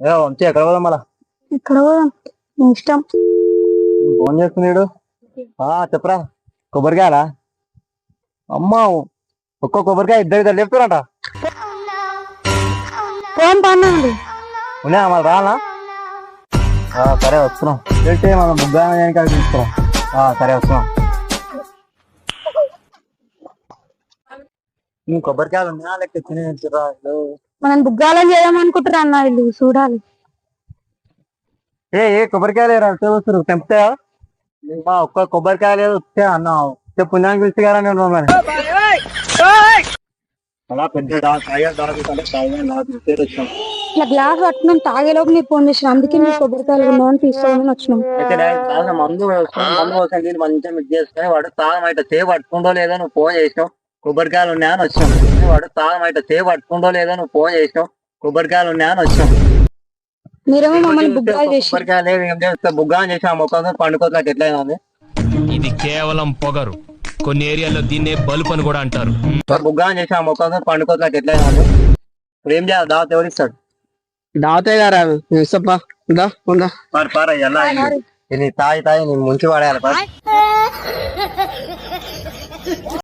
వంశీ ఎక్కడ పోదాం మళ్ళా? ఇక్కడ పోదాం, నీ ఇష్టం. ఫోన్ చేస్తున్నాడు. చెప్పరా, కొబ్బరికాయలా? అమ్మా, ఒక్క కొబ్బరికాయ ఇద్దరు చెప్తారంట. ఫోన్ పన్నండి. ఉన్నాయా మళ్ళీ రానా? సరే వస్తున్నాం. ఏంటి మనం ముగ్గా తీసుకురా. సరే వస్తున్నాం. కొబ్బరికాయలు ఉన్నాయా లేక తెచ్చినా? మనం బుగ్గాలని చేద్దామనుకుంటారు అన్న, వీళ్ళు చూడాలి. కొబ్బరికాయలు వస్తారు తెంపుతాయా? ఒక్క కొబ్బరికాయలు వస్తే అన్నా పుణ్యానికి పిలిచి కదా నేను అలా పెద్ద ఇట్లా గ్లాస్ పట్టుకున్నాం, తాగేలోపు నీకు ఫోన్ చేసిన, అందుకే నీ కొబ్బరికాయలు ఉన్నాయని తీసుకోమని వచ్చినాం. మందు కోసం మంచిగా మిక్స్ చేసుకుని వాడు తాగం అయితే సేవ్ పట్టుకుంటో లేదో నువ్వు ఫోన్ చేసినావు. కొబ్బరికాయలు ఉన్నాయని వచ్చాం. వాడు తాగం అయితే సేవ్ పట్టుకుంటో లేదో నువ్వు ఫోన్ చేసినావు. కొబ్బరికాయలు ఉన్నాయని వచ్చాం. మీరేమో మమ్మల్ని బుగ్గాలు చేసి బుగ్గా చేసి ఆ మొక్క పండుకోవట్లేదు. ఎట్లయినా ఉంది ఇది కేవలం పొగరు. కొన్ని ఏరియాలో దీన్నే బలుపు అని కూడా అంటారు. బుగ్గా చేసి ఆ మొక్క పండుకోవట్లేదు. ఎట్లయినా ఉంది. ఇప్పుడు ఏం చేయాలి? దావత్ ఎవరు ఇస్తాడు? దావతే గారా ఇస్తప్పా. పారా తాగి తాగి నేను ముంచి పడేయాలి.